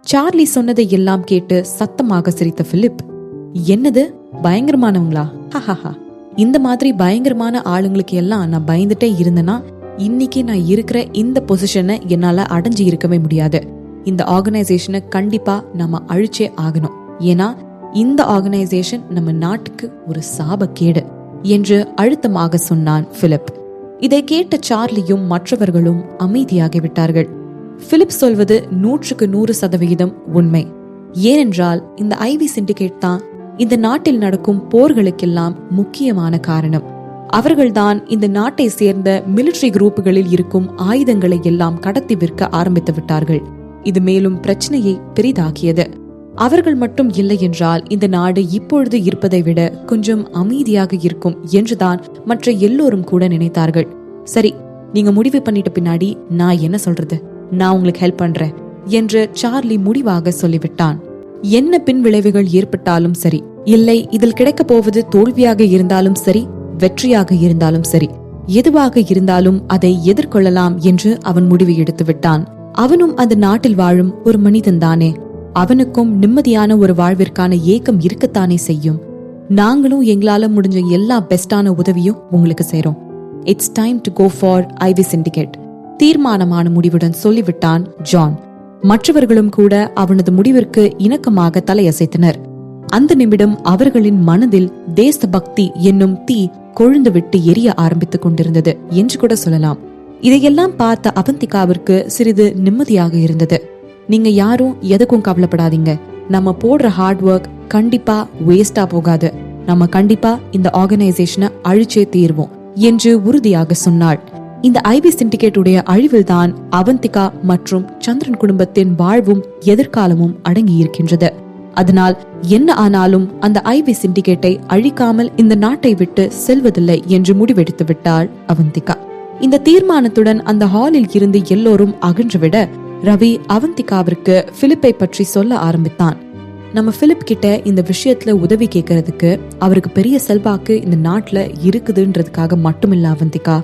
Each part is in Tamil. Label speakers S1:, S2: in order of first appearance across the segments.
S1: சார்லி சொன்னதை எல்லாம் கேட்டு சத்தமாக சிரித்த பிலிப், என்னது பயங்கரமானவங்களா? ஹஹஹா, இந்த மாதிரி பயங்கரமான ஆளுங்களுக்கு எல்லாம் நான் பயந்துட்டே இருந்தேன்னா இன்னைக்கு நான் இருக்கிற இந்த பொசிஷனை என்னால அடைஞ்சு இருக்கவே முடியாது. இந்த ஆர்கனைசேஷனை கண்டிப்பா நம்ம அழிச்சே ஆகணும். ஏன்னா இந்த ஆர்கனைசேஷன் நம்ம நாட்டுக்கு ஒரு சாபக்கேடு என்று அழுத்தமாக சொன்னான் பிலிப். இதை கேட்ட சார்லியும் மற்றவர்களும் அமைதியாகிவிட்டார்கள். பிலிப் சொல்வது 100% உண்மை. ஏனென்றால் இந்த ஐவி சிண்டிகேட் தான் இந்த நாட்டில் நடக்கும் போர்களுக்கெல்லாம் முக்கியமான காரணம். அவர்கள்தான் இந்த நாட்டை சேர்ந்த மிலிட்டரி குரூப்புகளில் இருக்கும் ஆயுதங்களை எல்லாம் கடத்தி விற்க ஆரம்பித்து விட்டார்கள். இது மேலும் பிரச்சனையை பெரிதாக்கியது. அவர்கள் மட்டும் இல்லை என்றால் இந்த நாடு இப்பொழுது இருப்பதை விட கொஞ்சம் அமைதியாக இருக்கும் என்றுதான் மற்ற எல்லோரும் கூட நினைத்தார்கள். சரி, நீங்க முடிவு பண்ணிட்ட பின்னாடி நான் என்ன சொல்றது? நான் உங்களுக்கு ஹெல்ப் பண்றேன் என்று சார்லி முடிவாக சொல்லிவிட்டான். என்ன பின் விளைவுகள் ஏற்பட்டாலும் சரி, இல்லை இதில் கிடைக்க போவது தோல்வியாக இருந்தாலும் சரி, வெற்றியாக இருந்தாலும் சரி, எதுவாக இருந்தாலும் அதை எதிர்கொள்ளலாம் என்று அவன் முடிவு எடுத்து விட்டான். அவனும் அந்த நாட்டில் வாழும் ஒரு மனிதன் தானே. அவனுக்கும் நிம்மதியான ஒரு வாழ்விற்கான ஏக்கம் இருக்கத்தானே செய்யும். நாங்களும் எங்களால முடிஞ்ச எல்லா பெஸ்டான உதவியும் உங்களுக்கு செய்றோம். It's time to go for IV syndicate, தீர்மானமான முடிவுடன் சொல்லிவிட்டான் ஜான். மற்றவர்களும் கூட அவனது முடிவிற்கு இணக்கமாக தலையசைத்தனர். அந்த நிமிடம் அவர்களின் மனதில் தேசபக்தி என்னும் தீ கொழுந்து விட்டு எரிய ஆரம்பித்துக் கொண்டிருந்தது என்று கூட சொல்லலாம். இதையெல்லாம் பார்த்த அவந்திகாவிற்கு சிறிது நிம்மதியாக இருந்தது. நீங்க யாரும் எதுக்கும் கவலைப்படாதீங்க. நம்ம போடுற ஹார்ட் ஒர்க் கண்டிப்பா வேஸ்டா போகாது. நம்ம கண்டிப்பா இந்த ஆர்கனைசேஷனை அழிச்சே தீர்வோம் என்று உறுதியாக சொன்னாள். இந்த ஐவி சிண்டிகேட் உடைய அழிவில் தான் அவந்திகா மற்றும் சந்திரன் குடும்பத்தின் வாழ்வும் எதிர்காலமும் அடங்கி இருக்கின்றது. அதனால் என்ன ஆனாலும் அந்த ஐவி சிண்டிகேட்டை அழிக்காமல் இந்த நாட்டை விட்டு செல்வதில்லை என்று முடிவெடுத்து விட்டாள் அவந்திகா. இந்த தீர்மானத்துடன் அந்த ஹாலில் இருந்து எல்லோரும் அகன்றுவிட ரவி அவந்திகாவிற்கு பிலிப்பை பற்றி சொல்ல ஆரம்பித்தான். நம்ம பிலிப் கிட்ட இந்த விஷயத்துல உதவி கேட்கறதுக்கு அவருக்கு பெரிய செல்வாக்கு இந்த நாட்டுல இருக்குதுன்றதுக்காக மட்டுமில்ல அவந்திகா,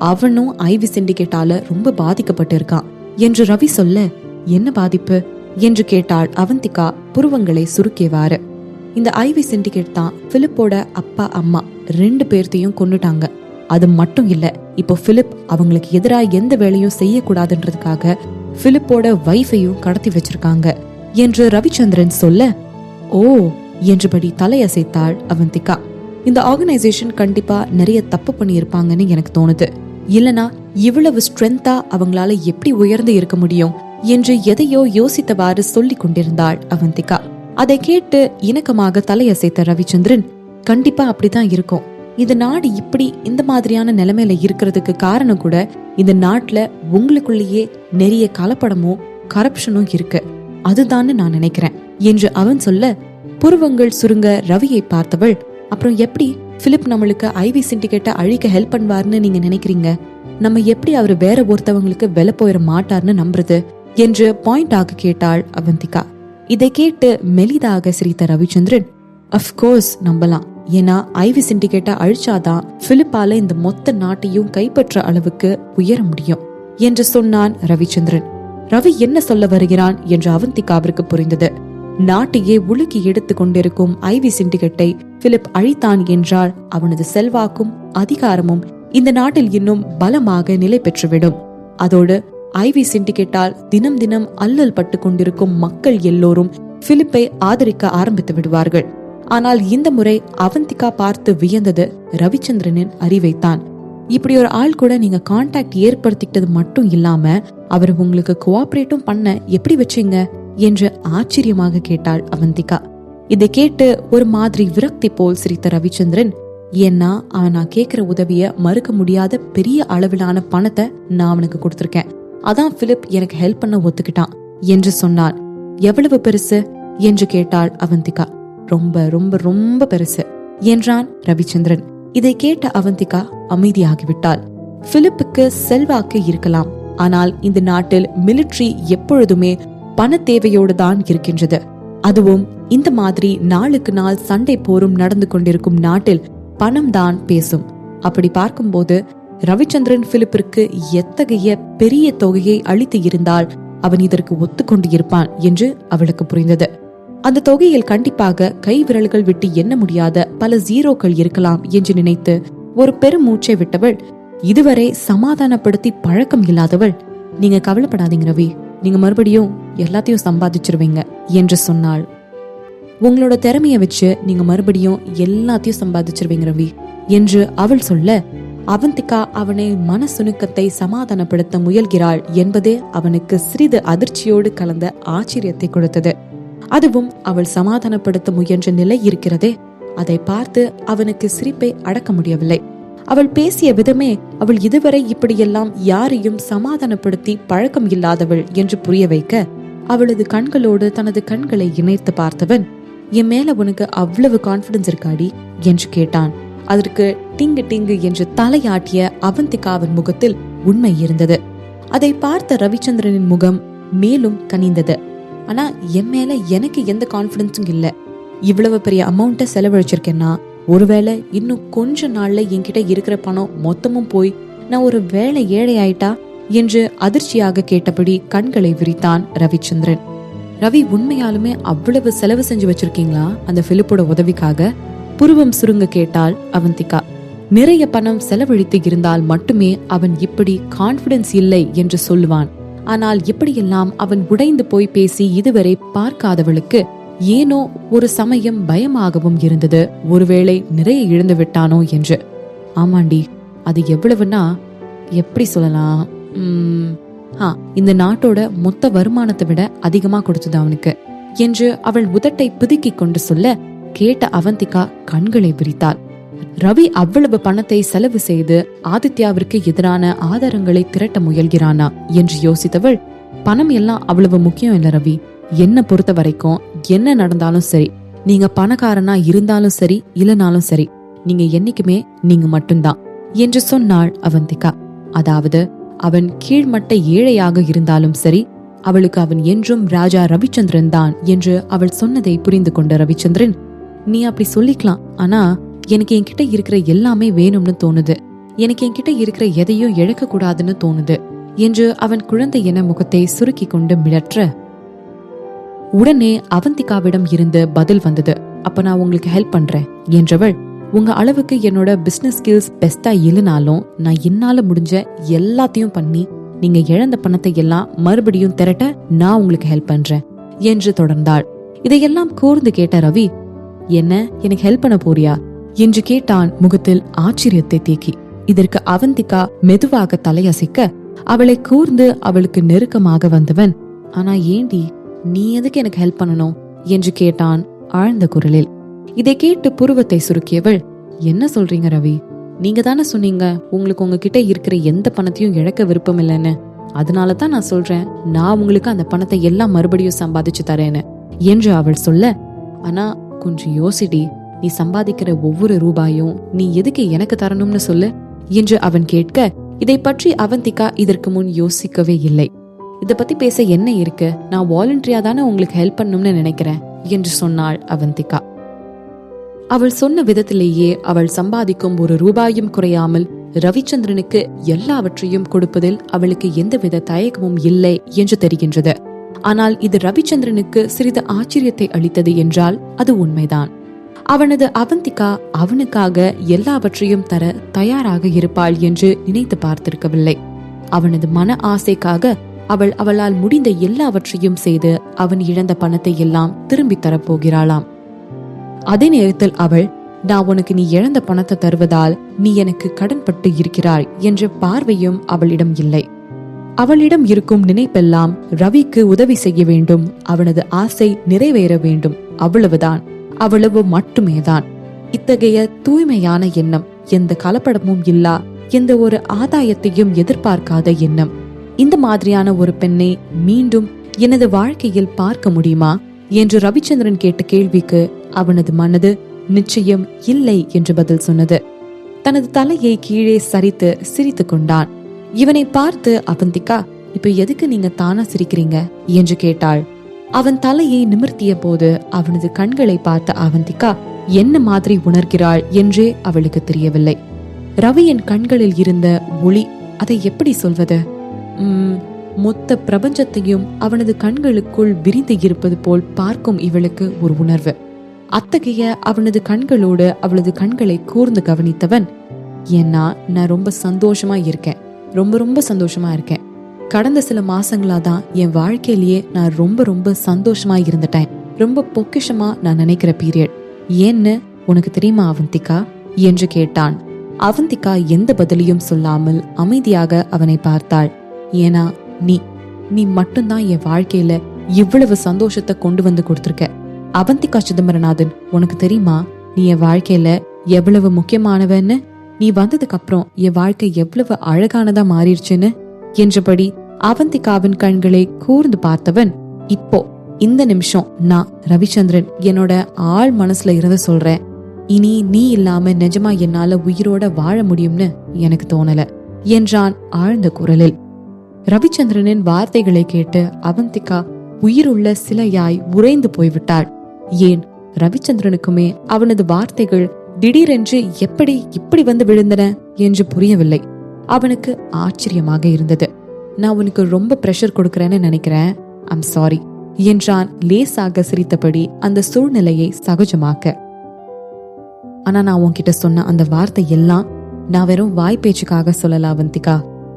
S1: அவனும் ஐவி சிண்டிகேட்டால ரொம்ப பாதிக்கப்பட்டு இருக்கான் என்று ரவி சொல்ல, என்ன பாதிப்பு என்று கேட்டாள் அவந்திகா புருவங்களை சுருக்கியவாறு. இந்த ஐவி சிண்டிகேட் தான் பிலிப்போட அப்பா அம்மா 2 பேர்த்தையும் கொன்னுட்டாங்க. அது மட்டும் இல்ல, இப்போ பிலிப் அவங்களுக்கு எதிராக எந்த வேலையும் செய்யக்கூடாதுன்றதுக்காக பிலிப்போட வைஃபையும் கடத்தி வச்சிருக்காங்க என்று ரவிச்சந்திரன் சொல்ல, ஓ என்றபடி தலையசைத்தாள் அவந்திகா. இந்த ஆர்கனைசேஷன் கண்டிப்பா நிறைய தப்பு பண்ணி இருப்பாங்கன்னு எனக்கு தோணுது. இல்லனா இவ்வளவு ஸ்ட்ரென்த்தா அவங்களால எப்படி உயர்ந்து இருக்க முடியும் என்று எதையோ யோசித்தவாறு சொல்லி கொண்டிருந்தாள் அவந்திகா. அதை கேட்டு இணக்கமாக தலையசைத்த ரவிச்சந்திரன், கண்டிப்பா அப்படிதான் இருக்கும். இந்த நாடு இப்படி இந்த மாதிரியான நிலைமையில இருக்கிறதுக்கு காரணம் கூட இந்த நாட்டுல உங்களுக்குள்ளேயே நிறைய கலப்படமும் கரப்ஷனும் இருக்கு, அதுதான் நான் நினைக்கிறேன் என்று அவன் சொல்ல, புருவங்கள் சுருங்க ரவியை பார்த்தவள், அப்புறம் எப்படி பிலிப் நம்மளுக்கு ஐவி சிண்டிகேட்டை அழிக்க ஹெல்ப் பண்ணுவார்னு நீங்க நினைக்கிறீங்க? நம்ம எப்படி அவரு வேற ஒருத்தவங்களுக்கு வெல போயிட மாட்டார்னு நம்புறது என்று பாயிண்ட் ஆக கேட்டாள் அவந்திகா. இதை கேட்டு மெலிதாக சிரித்த ரவிச்சந்திரன், அஃப்கோர்ஸ் நம்பலாம். ஏன்னா ஐவி சிண்டிகேட்டை அழிச்சாதான் பிலிப்பால இந்த மொத்த நாட்டையும் கைப்பற்ற அளவுக்கு உயர முடியும் என்று சொன்னான் ரவிச்சந்திரன். ரவி என்ன சொல்ல வருகிறான் என்று அவந்திகாவிற்கு புரிந்தது. நாட்டையே உலுக்கி எடுத்து கொண்டிருக்கும் ஐவி சிண்டிகேட்டை பிலிப் அழித்தான் என்றால் அவனது செல்வாக்கும் அதிகாரமும் இந்த நாட்டில் இன்னும் பலமாக நிலை பெற்றுவிடும். அதோடு ஐவி சிண்டிகேட்டால் தினம் தினம் அல்லல் பட்டு கொண்டிருக்கும் மக்கள் எல்லோரும் பிலிப்பை ஆதரிக்க ஆரம்பித்து விடுவார்கள். ஆனால் இந்த முறை அவந்திகா பார்த்து வியந்தது ரவிச்சந்திரனின் அறிவைத்தான். இப்படி ஒரு ஆள் கூட நீங்க கான்டாக்ட் ஏற்படுத்திக்கிட்டது மட்டும் இல்லாம அவர் உங்களுக்கு கோஆபரேட்டும் பண்ண எப்படி வச்சீங்க என்று ஆச்சரியமாக கேட்டாள் அவந்திகா. இதை கேட்டு ஒரு மாதிரி விரக்தி போல் சிரித்த ரவிச்சந்திரன், ஏன்னா அவன் நான் கேட்கிற உதவிய மறுக்க முடியாத பெரிய அளவிலான பணத்தை நான் அவனுக்கு கொடுத்திருக்கேன், அதான் பிலிப் எனக்கு ஹெல்ப் பண்ண ஒத்துக்கிட்டான் என்று சொன்னான். எவ்வளவு பெருசு என்று கேட்டாள் அவந்திகா. ரொம்ப ரொம்ப ரொம்ப பெருசு என்றான் ரவிச்சந்திரன். இதை கேட்ட அவந்திகா அமைதியாகிவிட்டாள். பிலிப்புக்கு செல்வாக்கு இருக்கலாம், ஆனால் இந்த நாட்டில் மிலிட்டரி எப்பொழுதுமே பண தேவையோடு தான் இருக்கின்றது. அதுவும் இந்த மாதிரி நாளுக்கு நாள் சண்டை போரும் நடந்து கொண்டிருக்கும் நாட்டில் பணம் தான் பேசும். அப்படி பார்க்கும்போது ரவிச்சந்திரன் பிலிப்பிற்கு எத்தகைய பெரிய தொகையை அளித்து இருந்தால் அவன் இதற்கு ஒத்துக்கொண்டு இருப்பான் என்று அவளுக்கு புரிந்தது. அந்த தொகையில் கண்டிப்பாக கை விரல்கள் விட்டு எண்ண முடியாத பல ஜீரோக்கள் இருக்கலாம் என்று நினைத்து ஒரு பெரும் மூச்சை விட்டவள், இதுவரை சமாதானப்படுத்தி பழக்கம் இல்லாதவள், நீங்க கவலைப்படாதீங்க ரவி, நீங்க மறுபடியும் எல்லாத்தையும் சம்பாதிச்சிருவீங்க என்று சொன்னாள். உங்களோட திறமைய வச்சு நீங்க மறுபடியும் எல்லாத்தையும் சம்பாதிச்சிருவீங்க ரவி என்று அவள் சொல்ல, அவந்திகா அவனை மனசுணுக்கத்தை சமாதானப்படுத்த முயல்கிறாள் என்பதே அவனுக்கு சிறிது அதிர்ச்சியோடு கலந்த ஆச்சரியத்தை கொடுத்தது. அதுவும் அவள் சமாதானப்படுத்த முயன்ற நிலை இருக்கிறதே, அதை பார்த்து அவனுக்கு சிரிப்பை அடக்க முடியவில்லை. அவள் பேசிய விதமே அவள் இதுவரை இப்படியெல்லாம் யாரையும் சமாதானப்படுத்தி பழக்கம் இல்லாதவள் என்று புரிய வைக்க, அவளது கண்களோடு தனது கண்களை இணைத்து பார்த்தவன், என் மேல உனக்கு அவ்வளவு கான்பிடன்ஸ் இருக்காடி என்று கேட்டான். அதற்கு டிங்கு டிங்கு என்று தலையாட்டிய அவந்திகாவின் முகத்தில் உண்மை இருந்தது. அதை பார்த்த ரவிச்சந்திரனின் முகம் மேலும் கனிந்தது. ஆனா என் மேல எனக்கு எந்த கான்பிடன்ஸும் இல்ல. இவ்வளவு பெரிய அமௌண்ட்டை செலவழிச்சிருக்கேன்னா ஒருவேளை இன்னும் கொஞ்ச நாள்ல என்கிட்ட இருக்கிற பணம் மொத்தமும் போய் நான் ஒரு வேளை ஏழை ஆயிட்டா என்று அதிர்ச்சியாக கேட்டபடி கண்களை விரித்தான் ரவிச்சந்திரன். ரவி, உண்மையாலுமே அவ்வளவு செலவு செஞ்சு வச்சிருக்கீங்களா அந்த பிலிப்போட உதவிக்காக? புருவம் சுருங்க கேட்டாள் அவந்திகா. நிறைய பணம் செலவழித்து இருந்தால் மட்டுமே அவன் இப்படி கான்பிடன்ஸ் இல்லை என்று சொல்லுவான். ஆனால் இப்படியெல்லாம் அவன் உடைந்து போய் பேசி இதுவரை பார்க்காதவளுக்கு ஏனோ ஒரு சமயம் பயமாகவும் இருந்தது, ஒருவேளை நிறைய இழந்து விட்டானோ என்று. ஆமாண்டி, அது எவ்வளவுன்னா எப்படி சொல்லலாம், இந்த நாட்டோட மொத்த வருமானத்தை விட அதிகமா கொடுத்தது அவனுக்கு என்று அவள் உதட்டை பிதுக்கி கொண்டு சொல்ல, கேட்ட அவந்திகா கண்களை விரித்தாள். ரவி அவ்வளவு பணத்தை செலவு செய்து ஆதித்யாவிற்கு எதிரான ஆதாரங்களை திரட்ட முயல்கிறானா என்று யோசித்தவள், பணம் எல்லாம் அவ்வளவு முக்கியம் இல்ல ரவி, என்ன பொறுத்த வரைக்கும் என்ன நடந்தாலும் சரி, நீங்க பணக்காரனா இருந்தாலும் சரி இல்லனாலும் சரி, நீங்க என்னைக்குமே நீங்க மட்டும்தான் என்று சொன்னாள் அவந்திகா. அதாவது அவன் கீழ்மட்ட ஏழையாக இருந்தாலும் சரி, அவளுக்கு அவன் என்றும் ராஜா ரவிச்சந்திரன் தான் என்று அவள் சொன்னதை புரிந்து கொண்ட ரவிச்சந்திரன், நீ அப்படி சொல்லிக்கலாம், ஆனா எனக்கு என்கிட்ட இருக்கிற எல்லாமே வேணும்னு தோணுது, எனக்கு என்கிட்ட இருக்கிற எதையும் இழக்க கூடாதுன்னு தோணுது என்று அவன் குழந்தை என முகத்தை சுருக்கி கொண்டு மிளற்ற, உடனே அவந்திகாவிடம் இருந்து பதில் வந்தது. அப்ப நான் உங்களுக்கு ஹெல்ப் பண்றேன் என்றவள், உங்க அளவுக்கு என்னோட பிசினஸ் ஸ்கில்ஸ் பெஸ்டா இல்லைனாலும் நான் என்னால முடிஞ்ச எல்லாத்தையும் பண்ணி நீங்க இழந்த பணத்தை எல்லாம் மறுபடியும் திரட்ட நான் உங்களுக்கு ஹெல்ப் பண்றேன் என்று தொடர்ந்தாள். இதையெல்லாம் கூர்ந்து கேட்ட ரவி, என்ன எனக்கு ஹெல்ப் பண்ண போறியா என்று கேட்டான் முகத்தில் ஆச்சரியத்தை தேக்கி. இதற்கு அவந்திகா மெதுவாக தலையசைக்க, அவளை கூர்ந்து அவளுக்கு நெருக்கமாக வந்தவன், ஆனா ஏண்டி நீ எதுக்கு எனக்கு ஹெல்ப் பண்ணணும் என்று கேட்டான் ஆழ்ந்த குரலில். இதை கேட்டு புருவத்தை சுருக்கியவள், என்ன சொல்றீங்க ரவி, நீங்க தானே சொன்னீங்க உங்களுக்கு உங்ககிட்ட இருக்கிற எந்த பணத்தையும் இழக்க விருப்பம் இல்லைன்னு, அதனாலதான் நான் சொல்றேன் நான் உங்களுக்கு அந்த பணத்தை எல்லாம் மறுபடியும் சம்பாதிச்சு தரேன்னு என்று அவள் சொல்ல, ஆனா கொஞ்சம் யோசிடி, நீ சம்பாதிக்கிற ஒவ்வொரு ரூபாயும் நீ எதுக்கு எனக்கு தரணும்னு சொல்லு என்று அவன் கேட்க, இதை பற்றி அவந்திகா இதற்கு முன் யோசிக்கவே இல்லை. இத பத்தி பேச என்ன இருக்கு, நான் வாலண்டரியா தானே உங்களுக்கு ஹெல்ப் பண்ணணும்னு நினைக்கிறேன் என்று சொன்னாள் அவந்திகா. அவள் சொன்ன விதத்திலேயே அவள் சம்பாதிக்கும் ஒரு ரூபாயும் குறையாமல் ரவிச்சந்திரனுக்கு எல்லாவற்றையும் கொடுப்பதில் அவளுக்கு எந்தவித தயக்கமும் இல்லை என்று தெரிகின்றது. ஆனால் இது ரவிச்சந்திரனுக்கு சிறிது ஆச்சரியத்தை அளித்தது என்றால் அது உண்மைதான். அவனது அவந்திகா அவனுக்காக எல்லாவற்றையும் தர தயாராக இருப்பாள் என்று நினைத்து பார்த்திருக்கவில்லை. அவனது மன ஆசைக்காக அவளால் முடிந்த எல்லாவற்றையும் செய்து அவன் இழந்த பணத்தை எல்லாம் திரும்பி தரப்போகிறாளாம். அதே நேரத்தில் அவள், நான் உனக்கு நீ இழந்த பணத்தை தருவதால் நீ எனக்கு கடன்பட்டு இருக்கிறாய் என்ற பார்வையும் அவளிடம் இல்லை. அவளிடம் இருக்கும் நினைப்பெல்லாம் ரவிக்கு உதவி செய்ய வேண்டும், அவனது ஆசை நிறைவேற வேண்டும், அவ்வளவுதான், அவ்வளவு மட்டுமேதான். இத்தகைய தூய்மையான எண்ணம், எந்த கலப்படமும் இல்லா, எந்த ஒரு ஆதாயத்தையும் எதிர்பார்க்காத எண்ணம், இந்த மாதிரியான ஒரு பெண்ணை மீண்டும் எனது வாழ்க்கையில் பார்க்க முடியுமா என்று ரவிச்சந்திரன் கேட்ட கேள்விக்கு அவனது மனது நிச்சயம் இல்லை என்று பதில் சொன்னது. தனது தலையை கீழே சரித்து சிரித்து கொண்டான். இவனை பார்த்து அவந்திகா, இப்ப எதுக்கு நீங்க தானா சிரிக்கிறீங்க என்று கேட்டாள். அவன் தலையை நிமிர்த்திய போது அவனது கண்களை பார்த்த அவந்திகா என்ன மாதிரி உணர்கிறாள் என்றே அவளுக்கு தெரியவில்லை. ரவியின் கண்களில் இருந்த ஒளி, அதை எப்படி சொல்வது, மொத்த பிரபஞ்சத்தையும் அவனது கண்களுக்குள் விரிந்து இருப்பது போல் பார்க்கும் இவளுக்கு ஒரு உணர்வு. அத்தகைய அவனது கண்களோடு அவளது கண்களை கூர்ந்து கவனித்தவன், ஏன்னா நான் ரொம்ப சந்தோஷமா இருக்கேன், ரொம்ப ரொம்ப சந்தோஷமா இருக்கேன். கடந்த சில மாசங்களாதான் என் வாழ்க்கையிலேயே நான் ரொம்ப ரொம்ப சந்தோஷமா இருந்துட்டேன். ரொம்ப பொக்கிஷமா நான் நினைக்கிற பீரியட். ஏன்னு உனக்கு தெரியுமா அவந்திகா என்று கேட்டான். அவந்திகா எந்த பதிலையும் சொல்லாமல் அமைதியாக அவனை பார்த்தாள். ஏன்னா நீ மட்டும்தான் என் வாழ்க்கையில இவ்வளவு சந்தோஷத்தை கொண்டு வந்து கொடுத்திருக்க. அவந்திகா சிதம்பரநாதன், உனக்கு தெரியுமா நீ என் வாழ்க்கையில எவ்வளவு முக்கியமானவன்னு? நீ வந்ததுக்கு அப்புறம் என் வாழ்க்கை எவ்வளவு அழகானதா மாறிடுச்சுன்னு என்றபடி அவந்திகாவின் கண்களை கூர்ந்து பார்த்தவன், இப்போ இந்த நிமிஷம் நான் ரவிச்சந்திரன் என்னோட ஆள் மனசுல இருந்து சொல்றேன், இனி நீ இல்லாம நிஜமா என்னால உயிரோட வாழ முடியும்னு எனக்கு தோணல என்றான் ஆழ்ந்த குரலில். ரவிச்சந்திரனின் வார்த்தைகளை கேட்டு அவந்திகா உயிருள்ள சிலையாய் உறைந்து போய்விட்டாள். ஏன் ரவிச்சந்திரனுக்குமே அவனது வார்த்தைகள் திடீரென்று எப்படி இப்படி வந்து விழுந்தன என்று புரியவில்லை. அவனுக்கு ஆச்சரியமாக இருந்தது. நான் உனக்கு ரொம்ப பிரஷர் கொடுக்கறேன்னு நினைக்கிறேன், ஐம் சாரி என்றான் லேசாக சிரித்தபடி அந்த சூழ்நிலையை சகஜமாக்க. ஆனா நான் உன்கிட்ட சொன்ன அந்த வார்த்தை எல்லாம் நான் வெறும் வாய் பேச்சுக்காக சொல்லல அவந்திகா,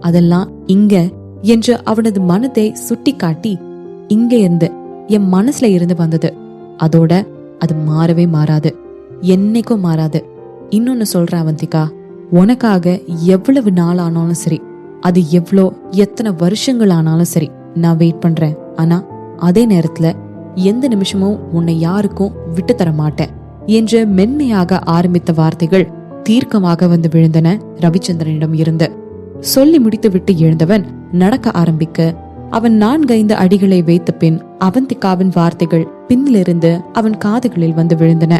S1: அதெல்லாம் இங்க என்று அவனது மனதை சுட்டி காட்டி, இங்க இருந்து என் மனசுல இருந்து வந்தது. அதோட அது மாறவே மாறாது, என்னைக்கும் மாறாது. இன்னொன்னு சொல்ற அவந்திகா, உனக்காக எவ்வளவு நாள் ஆனாலும் சரி, அது எத்தனை வருஷங்கள் ஆனாலும் சரி நான் வெயிட் பண்றேன். ஆனா அதே நேரத்துல எந்த நிமிஷமும் உன்னை யாருக்கும் விட்டு தர மாட்டேன் என்று மென்மையாக ஆரம்பித்த வார்த்தைகள் தீர்க்கமாக வந்து விழுந்தன ரவிச்சந்திரனிடம் இருந்து. சொல்லி முடித்து விட்டு எழுந்தவன் நடக்க ஆரம்பிக்க அவன் 4-5 அடிகளை வைத்த பின் அவந்திகாவின் வார்த்தைகள் பின்னிலிருந்து அவன் காதுகளில் வந்து விழுந்தன.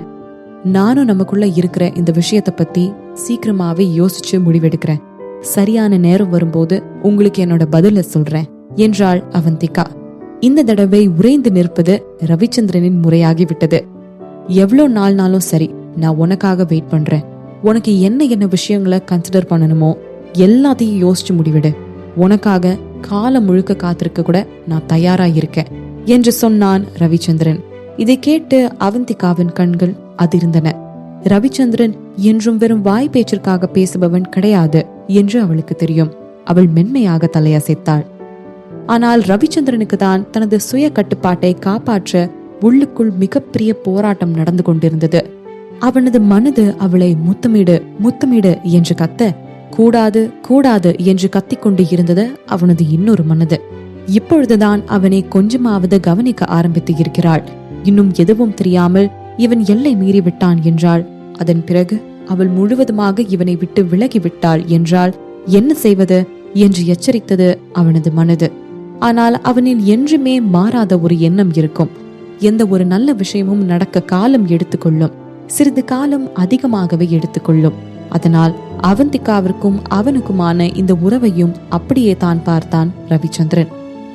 S1: நானும் நமக்குள்ள இருக்கிற இந்த விஷயத்தை பத்தி சீக்கிரமாவே யோசிச்சு முடிவெடுக்கிறேன். சரியான நேரம் வரும்போது உங்களுக்கு என்னோட பதில சொல்றேன் என்றாள் அவந்திகா. இந்த தடவை உறைந்து நிற்பது ரவிச்சந்திரனின் முறையாகி விட்டது. எவ்வளவு நாள்னாலும் சரி நான் உனக்காக வெயிட் பண்றேன். உனக்கு என்ன விஷயங்களை கன்சிடர் பண்ணணுமோ எல்லாத்தையும் யோசிச்சு முடிவிடு. உனக்காக காலம் முழுக்க காத்திருக்க கூட நான் தயாரா இருக்கேன் என்று சொன்னான் ரவிச்சந்திரன். இதை கேட்டு அவந்திகாவின் கண்கள் அதிர்ந்தன. ரவிச்சந்திரன் என்றும் வெறும் வாய் பேச்சிற்காக பேசுபவன் கிடையாது என்று அவளுக்கு தெரியும். அவள் மென்மையாக தலையசைத்தாள். ஆனால் ரவிச்சந்திரனுக்கு தான் தனது சுய கட்டுப்பாட்டை காப்பாற்ற உள்ளுக்குள் மிகப்பெரிய போராட்டம் நடந்து கொண்டிருந்தது. அவனது மனது அவளை முத்தமிடு முத்தமிடு என்று கத்த, கூடாது கூடாது என்று கத்திக்கொண்டு இருந்தது அவனது இன்னொரு மனது. இப்பொழுதுதான் அவனை கொஞ்சமாவது கவனிக்க ஆரம்பித்து இருக்கிறாள். இன்னும் எதுவும் தெரியாமல் இவன் எல்லை மீறிவிட்டான் என்றாள். அதன் பிறகு அவள் முழுவதுமாக இவனை விட்டு விலகிவிட்டாள் என்றால் என்ன செய்வது என்று எச்சரித்தது அவனது மனது. ஆனால் அவனில் என்றுமே மாறாத ஒரு எண்ணம் இருக்கும். எந்த ஒரு நல்ல விஷயமும் நடக்க காலம் எடுத்துக்கொள்ளும், சிறிது காலம் அதிகமாகவே எடுத்துக்கொள்ளும். அதனால் அவந்திகாவிற்கும் அவனுக்குமான இந்த உறவையும் அப்படியே தான் பார்த்தான் ரவிச்சந்திரன்.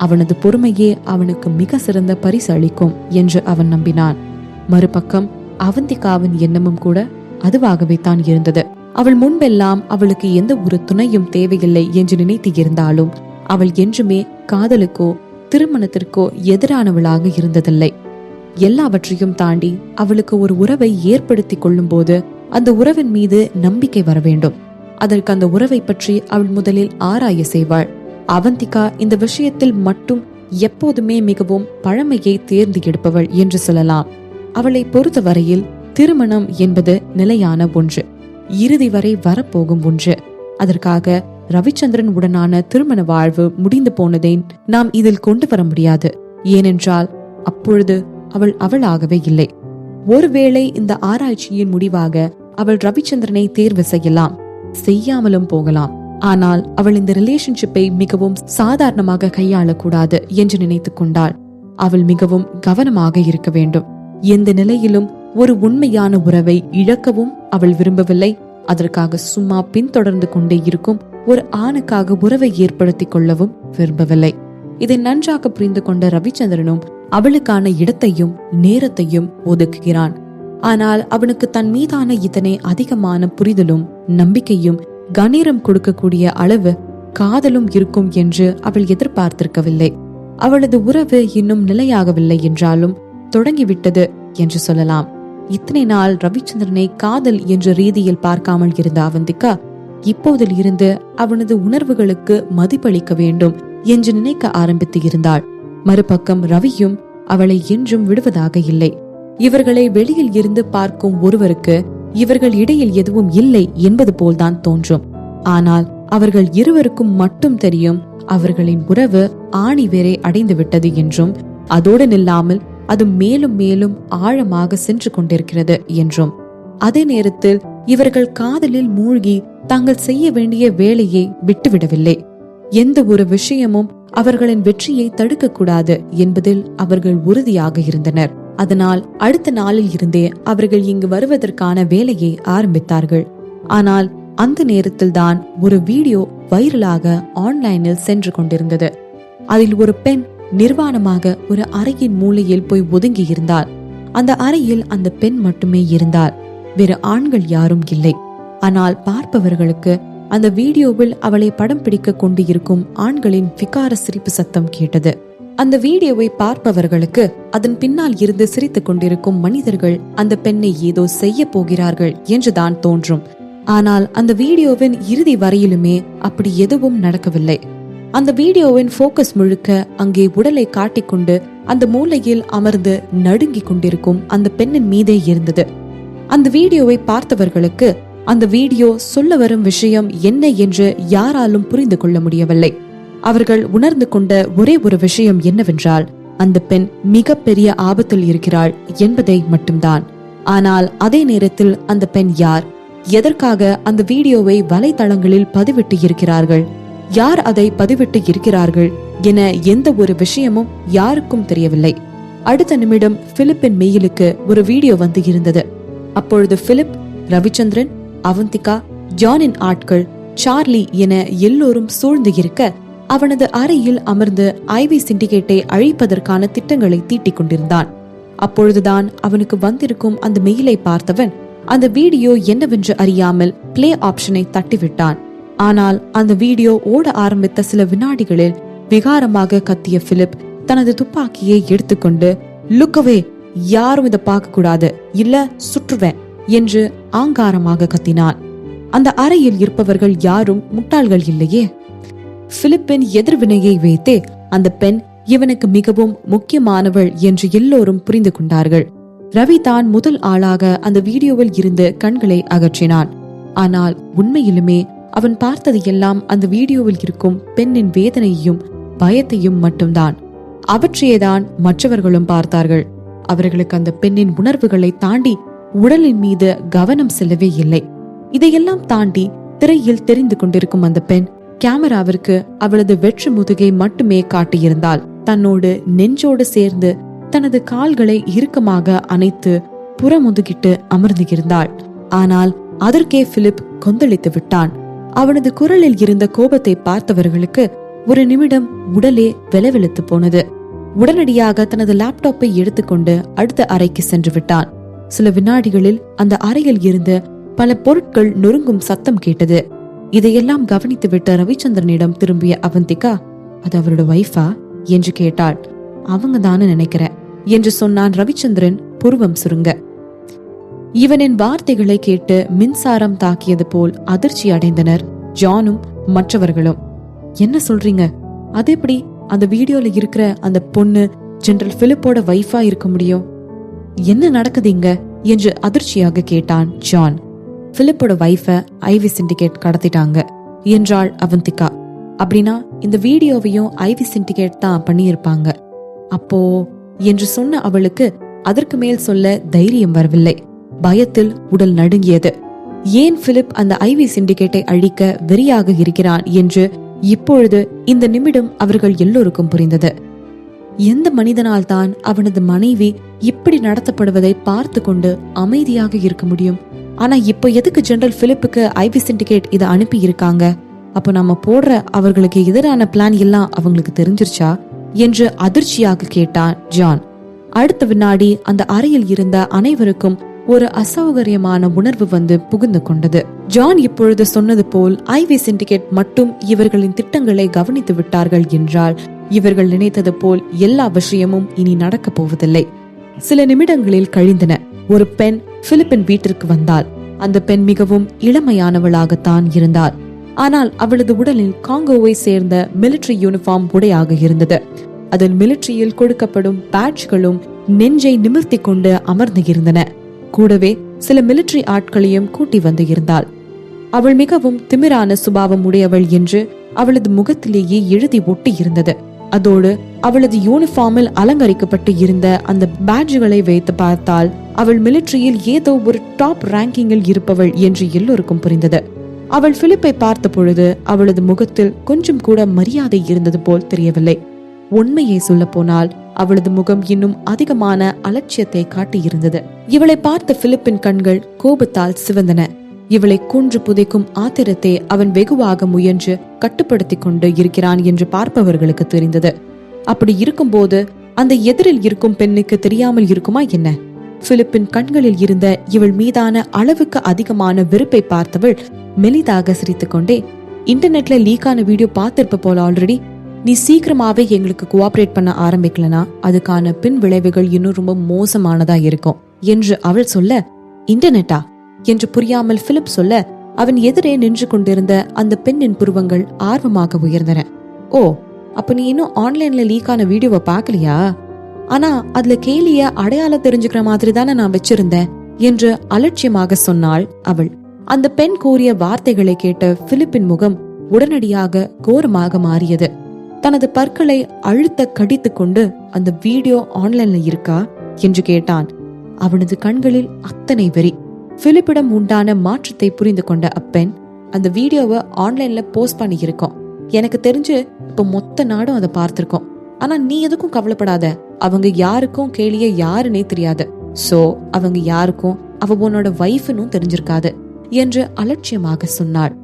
S1: அவனது பொறுமையே அவனுக்கு மிக சிறந்த பரிசு அளிக்கும் என்று அவன் நம்பினான். மறுபக்கம் அவந்திகாவின் எண்ணமும் கூட அதுவாகவே தான் இருந்தது. அவள் முன்பெல்லாம் அவளுக்கு எந்த ஒரு துணையும் தேவையில்லை என்று நினைத்து இருந்தாலும் அவள் என்றுமே காதலுக்கோ திருமணத்திற்கோ எதிரானவளாக இருந்ததில்லை. எல்லாவற்றையும் தாண்டி அவளுக்கு ஒரு உறவை ஏற்படுத்தி கொள்ளும் போது அந்த உறவின் மீது நம்பிக்கை வர வேண்டும். அதற்கு அந்த உறவை பற்றி அவள் முதலில் ஆராய செய்வாள். அவந்திகா இந்த விஷயத்தில் மட்டும் எப்போதுமே மிகவும் பழமையை தேர்ந்து எடுப்பவள் என்று சொல்லலாம். அவளை பொறுத்த வரையில் திருமணம் என்பது நிலையான ஒன்று, இறுதி வரை வரப்போகும் ஒன்று. அதற்காக ரவிச்சந்திரன் உடனான திருமண வாழ்வு முடிந்து போனதை நாம் இதில் கொண்டு வர முடியாது. ஏனென்றால் அப்பொழுது அவள் அவளாகவே இல்லை. ஒருவேளை இந்த ஆராய்ச்சியின் முடிவாக அவள் ரவிச்சந்திரனை தேர்வு செய்யலாம், செய்யாமலும் போகலாம். ஆனால் அவள் இந்த ரிலேஷன்ஷிப்பை மிகவும் சாதாரணமாக கையாளக்கூடாது என்று நினைத்துக் கொண்டாள். அவள் மிகவும் கவனமாக இருக்க வேண்டும். எந்த நிலையிலும் ஒரு உண்மையான உறவை இழக்கவும் அவள் விரும்பவில்லை. அதற்காக சும்மா பின்தொடர்ந்து கொண்டே இருக்கும் ஒரு ஆணுக்காக உறவை ஏற்படுத்தி கொள்ளவும் விரும்பவில்லை. இதை நன்றாக புரிந்து கொண்ட ரவிச்சந்திரனும் அவளுக்கான இடத்தையும் நேரத்தையும் ஒதுக்குகிறான். ஆனால் அவனுக்கு தன் மீதான இத்தனை அதிகமான புரிதலும் நம்பிக்கையும் கணீரம் கொடுக்கக்கூடிய அளவு காதலும் இருக்கும் என்று அவள் எதிர்பார்த்திருக்கவில்லை. அவளது உறவு இன்னும் நிலையாகவில்லை என்றாலும் தொடங்கிவிட்டது என்று சொல்லலாம். இத்தனை நாள் ரவிச்சந்திரனை காதல் என்ற ரீதியில் பார்க்காமல் இருந்த அவந்திகா இப்போதில் இருந்து அவனது உணர்வுகளுக்கு மதிப்பளிக்க வேண்டும் என்று நினைக்க ஆரம்பித்து இருந்தாள். மறுபக்கம் ரவியும் அவளை என்றும் விடுவதாக இல்லை. இவர்களை வெளியில் இருந்து பார்க்கும் ஒருவருக்கு இவர்கள் இடையில் எதுவும் இல்லை என்பது போல்தான் தோன்றும். ஆனால் அவர்கள் இருவருக்கும் மட்டும் தெரியும் அவர்களின் உறவு ஆணி வேரை அடைந்து விட்டது என்றும், அதோடு நில்லாமல் அது மேலும் மேலும் ஆழமாக சென்று கொண்டிருக்கிறது என்றும். அதே நேரத்தில் இவர்கள் காதலில் மூழ்கி தாங்கள் செய்ய வேண்டிய வேலையை விட்டுவிடவில்லை. எந்த ஒரு விஷயமும் அவர்களின் வெற்றியை தடுக்கக்கூடாது என்பதில் அவர்கள் உறுதியாக இருந்தனர். அதனால் அடுத்த நாளில் இருந்தே அவர்கள் இங்கு வருவதற்கான வேலையை ஆரம்பித்தார்கள். ஆனால் அந்த நேரத்தில் தான் ஒரு வீடியோ வைரலாக ஆன்லைனில் சென்று கொண்டிருந்தது. அதில் ஒரு பெண் நிர்வாணமாக ஒரு அறையின் மூலையில் போய் ஒதுங்கி இருந்தாள். அந்த அறையில் அந்த பெண் மட்டுமே இருந்தாள். வேறு ஆண்கள் யாரும் இல்லை. ஆனால் பார்ப்பவர்களுக்கு அந்த வீடியோவில் அவளை படம் பிடிக்க கொண்டு இருக்கும் ஆண்களின் விகார சிரிப்பு சத்தம் கேட்டது. அந்த வீடியோவை பார்ப்பவர்களுக்கு அதன் பின்னால் இருந்து சிரித்துக் கொண்டிருக்கும் மனிதர்கள் அந்த பெண்ணை ஏதோ செய்ய போகிறார்கள் என்றுதான் தோன்றும். ஆனால் அந்த வீடியோவின் இறுதி வரையிலுமே அப்படி எதுவும் நடக்கவில்லை. அந்த வீடியோவின் போக்கஸ் முழுக்க அங்கே உடலை காட்டிக்கொண்டு அந்த மூலையில் அமர்ந்து நடுங்கிக் கொண்டிருக்கும் அந்த பெண்ணின் மீதே இருந்தது. அந்த வீடியோவை பார்த்தவர்களுக்கு அந்த வீடியோ சொல்ல வரும் விஷயம் என்ன என்று யாராலும் புரிந்து கொள்ள முடியவில்லை. அவர்கள் உணர்ந்து கொண்ட ஒரே ஒரு விஷயம் என்னவென்றால், அந்த பெண் மிக பெரிய ஆபத்தில் இருக்கிறாள் என்பதை மட்டும்தான். ஆனால் அதே நேரத்தில் அந்த பெண் யார், எதற்காக அந்த வீடியோவை வலைதளங்களில் பதிவிட்டு இருக்கிறார்கள், யார் அதை பதிவிட்டு இருக்கிறார்கள் என எந்த ஒரு விஷயமும் யாருக்கும் தெரியவில்லை. அடுத்த நிமிடம் பிலிப்பின் மெயிலுக்கு ஒரு வீடியோ வந்து இருந்தது. அப்பொழுது பிலிப், ரவிச்சந்திரன், அவந்திகா, ஜானின் ஆட்கள், சார்லி என எல்லோரும் சூழ்ந்து இருக்க அவனது அறையில் அமர்ந்து ஐவி சிண்டிகேட்டை அழிப்பதற்கான திட்டங்களை தீட்டிக் கொண்டிருந்தான். அப்பொழுதுதான் அவனுக்கு வந்திருக்கும் அந்த மெயிலை பார்த்தவன் அந்த வீடியோ என்னவென்று அறியாமல் பிளே ஆப்ஷனை தட்டிவிட்டான். ஆனால் அந்த வீடியோ ஓட ஆரம்பித்த சில வினாடிகளில் விகாரமாக கத்திய பிலிப் தனது துப்பாக்கியை எடுத்துக்கொண்டு, லுக்கவே, யாரும் இதை பார்க்க கூடாது, இல்ல சுற்றுவேன் என்று ஆங்காரமாக கத்தினான். அந்த அறையில் இருப்பவர்கள் யாரும் முட்டாள்கள் இல்லையே. பிலிப்பின் எதிர்வினையை வைத்தே அந்த பெண் இவனுக்கு மிகவும் முக்கியமானவள் என்று எல்லோரும் புரிந்து கொண்டார்கள். ரவி தான் முதல் ஆளாக அந்த வீடியோவில் இருந்து கண்களை அகற்றினான். ஆனால் உண்மையிலுமே அவன் பார்த்தது எல்லாம் அந்த வீடியோவில் இருக்கும் பெண்ணின் வேதனையையும் பயத்தையும் மட்டும்தான். அவற்றையேதான் மற்றவர்களும் பார்த்தார்கள். அவர்களுக்கு அந்த பெண்ணின் உணர்வுகளை தாண்டி உடலின் மீது கவனம் செல்லவே இல்லை. இதையெல்லாம் தாண்டி திரையில் தெரிந்து கொண்டிருக்கும் அந்த பெண் கேமராவிற்கு அவளது வெற்று முதுகை மட்டுமே காட்டியிருந்தாள். தன்னோடு நெஞ்சோடு சேர்ந்து தனது கால்களை இறுக்கமாக அணைத்து புறமுதுகிட்டு அமர்ந்திருந்தாள். ஆனால் அதற்கே பிலிப் கொந்தளித்து விட்டான். அவனது குரலில் இருந்த கோபத்தை பார்த்தவர்களுக்கு ஒரு நிமிடம் உடலே வெலவெலுத்து போனது. உடனடியாக தனது லேப்டாப்பை எடுத்துக்கொண்டு அடுத்த அறைக்கு சென்று விட்டான். சில வினாடிகளில் அந்த அறையில் இருந்து பல பொருட்கள் நொறுங்கும் சத்தம் கேட்டது. இதையெல்லாம் கவனித்துவிட்ட ரவிச்சந்திரனிடம் திரும்பிய அவந்திகா, அது அவரோட வைஃபா என்று கேட்டாள். அவங்க தானே நினைக்கிறேன் என்று சொன்னான் ரவிச்சந்திரன் புருவம் சுருங்க. இவனின் வார்த்தைகளை கேட்டு மின்சாரம் தாக்கியது போல் அதிர்ச்சி அடைந்தனர் ஜானும் மற்றவர்களும். என்ன சொல்றீங்க? அது எப்படி அந்த வீடியோல இருக்கிற அந்த பொண்ணு ஜெனரல் பிலிப்போட வைஃபா இருக்க முடியும்? என்ன நடக்குதுங்க என்று அதிர்ச்சியாக கேட்டான் ஜான். பிலிப்போட வைஃப ஐவி சிண்டிகேட் கடத்திட்டாங்க என்றாள் அவந்திகா. அப்படின்னா இந்த வீடியோவையும் ஐவி சிண்டிகேட் தான் பண்ணியிருப்பாங்க அப்போ என்று சொன்ன அவளுக்கு அதற்கு மேல் சொல்ல தைரியம் வரவில்லை. பயத்தில் உடல் நடுங்கியது. ஏன் பிலிப் அந்த ஐவி சிண்டிகேட்டை அழிக்க வெறியாக இருக்கிறான் என்று இப்பொழுது இந்த நிமிடம் அவர்கள் எல்லோருக்கும் புரிந்தது. எந்த மனிதனால் தான் அவனது மனைவி இப்படி நடத்தப்படுவதை பார்த்து கொண்டு அமைதியாக இருக்க முடியும்? ஆனா இப்போ எதுக்கு ஜெனரல் பிலிப்புக்கு ஐவி சிண்டிகேட் இதை அனுப்பி இருக்காங்க? அப்போ நம்ம போடுற அவர்களுக்கு எதிரான பிளான் எல்லாம் அவங்களுக்கு தெரிஞ்சிருச்சா என்று அதிர்ச்சியாக கேட்டான் ஜான். அடுத்த வினாடி அந்த அறையில் இருந்த அனைவருக்கும் ஒரு அசௌகரியமான உணர்வு வந்து புகுந்து கொண்டது. ஜான் இப்பொழுது சொன்னது போல் ஐவி சிண்டிகேட் மட்டும் இவர்களின் திட்டங்களை கவனித்து விட்டார்கள் என்றால் இவர்கள் நினைத்தது போல் எல்லா விஷயமும் இனி நடக்கப் போவதில்லை. சில நிமிடங்களில் கழிந்தன. ஒரு பெண் பிலிப்பின் வீட்டிற்கு வந்தாள். அந்த பெண் மிகவும் இளமையானவளாகத்தான் இருந்தாள். ஆனால் அவளது உடலில் காங்கோவை சேர்ந்த மிலிட்டரி யூனிஃபார்ம் உடையாக இருந்தது. அதில் மிலிட்டரியில் கொடுக்கப்படும் பேட்ச்களும் நெஞ்சை நிமிர்த்தி கொண்டு அமர்ந்து இருந்தன. கூடவே சில மிலிட்டரி ஆட்களையும் கூட்டி வந்து இருந்தாள். அவள் மிகவும் திமிரான சுபாவம் உடையவள் என்று அவளது முகத்திலேயே எழுதி ஒட்டி இருந்தது. அதோடு அவளது யூனிஃபார்மில் அலங்கரிக்கப்பட்டு இருந்த அந்த பேட்ஜ்களை வைத்து பார்த்தால் அவள் மிலிட்டரியில் ஏதோ ஒரு டாப் ரேங்கிங்கில் இருப்பவள் என்று எல்லோருக்கும் புரிந்தது. அவள் பிலிப்பை பார்த்த பொழுது அவளது முகத்தில் கொஞ்சம் கூட மரியாதை இருந்தது போல் தெரியவில்லை. உண்மையை சொல்ல போனால் அவளது முகம் இன்னும் அதிகமான அலட்சியத்தை காட்டியிருந்தது. இவளை பார்த்த பிலிப்பின் கண்கள் கோபத்தால் சிவந்தன. இவளை கொன்று புதைக்கும் ஆத்திரத்தை அவன் வெகுவாக முயன்று கட்டுப்படுத்தி கொண்டு இருக்கிறான் என்று பார்ப்பவர்களுக்கு தெரிந்தது. அப்படி இருக்கும்போது அந்த எதிரில் இருக்கும் பெண்ணுக்கு தெரியாமல் இருக்குமா என்ன? பிலிப்பின் கண்களில் இருந்த இவள் மீதான அளவுக்கு அதிகமான வெறுப்பை பார்த்தவள் மெலிதாக சிரித்துக் கொண்டே, இன்டர்நெட்ல லீக்கான வீடியோ பார்த்திருப்ப போல ஆல்ரெடி. நீ சீக்கிரமாவே எங்களுக்கு கோஆபரேட் பண்ண ஆரம்பிக்கலனா அதுக்கான பின் விளைவுகள் இன்னும் ரொம்ப மோசமானதா இருக்கும் என்று அவள் சொல்ல, இன்டர்நெட்டா என்று புரியாமல் பிலிப் சொல்ல, அவன் எதிரே நின்று கொண்டிருந்த அந்த பெண்ணின் புருவங்கள் ஆர்வமாக உயர்ந்தன. ஓ, அப்ப நீ இன்னும் ஆன்லைன்ல லீக்கான வீடியோவை பார்க்கலையா? ஆனா அதுல கேலிய அடையாளம் தெரிஞ்சுக்கிற மாதிரி தானே நான் வச்சிருந்தேன் என்று அலட்சியமாக சொன்னாள் அவள். அந்த பெண் கூறிய வார்த்தைகளை கேட்ட பிலிப்பின் முகம் உடனடியாக கோரமாக மாறியது. தனது பற்களை அழுத்த கடித்து கொண்டு, அந்த வீடியோ ஆன்லைன்ல இருக்கா என்று கேட்டான். அவனது கண்களில் அத்தனை வெறி. பிலிப்பிடம் உண்டான மாற்றத்தை புரிந்து கொண்ட அப்பெண், அந்த வீடியோவை ஆன்லைன்ல போஸ்ட் பண்ணி இருக்கோம். எனக்கு தெரிஞ்சு இப்ப மொத்த நாடும் அதை பார்த்திருக்கோம். ஆனா நீ எதுக்கும் கவலைப்படாத. அவங்க யாருக்கும் கேலிய யாருன்னே தெரியாது. சோ அவங்க யாருக்கும் அவ உன்னோட வைஃப்னு தெரிஞ்சிருக்காது என்று அலட்சியமாக சொன்னாள்.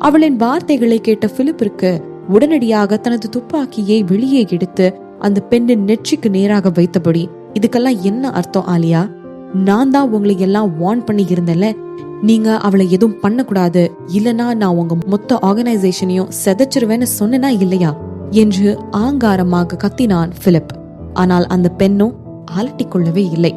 S1: அவளின் வார்த்தைகளை கேட்ட பிலிப்பிற்கு உடனடியாக தனது துப்பாக்கியை வெளியே எடுத்து அந்த பெண்ணின் நெற்றிக்கு நேராக வைத்தபடி, இதுக்கெல்லாம் என்ன அர்த்தம் ஆலியா? நான் தான் உங்களை எல்லாம் வார்ன் பண்ணி இருந்தேன்ல, நீங்க அவளை எதுவும் பண்ணக்கூடாது, இல்லனா நான் உங்க மொத்த ஆர்கனைசேஷனையும் செதச்சிருவேன்னு சொன்னா இல்லையா என்று ஆங்காரமாக கத்தினான் பிலிப். ஆனால் அந்த பெண்ணும் அலட்டிக் கொள்ளவே இல்லை.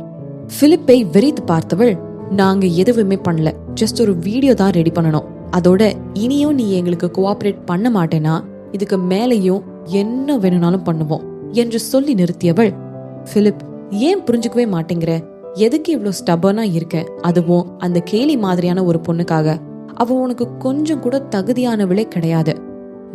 S1: பிலிப்பை வெறித்து பார்த்தவள், நாங்க எதுவுமே பண்ணல, ஜஸ்ட் ஒரு வீடியோ தான் ரெடி பண்ணணும். அதோட இனியும் நீ எங்களுக்கு கோஆபரேட் பண்ண மாட்டேனா இதுக்கு மேலையும் என்ன வேணும்னாலும் பண்ணுவோம் என்று சொல்லி நிறுத்தியவள், பிலிப் ஏன் புரிஞ்சுக்கவே மாட்டேங்கிற? எதுக்கு இவ்வளவு ஸ்டபர்னா இருக்க? அதுவும் அந்த கேலி மாதிரியான ஒரு பொண்ணுக்காக. அவ உனக்கு கொஞ்சம் கூட தகுதியானவளே கிடையாது.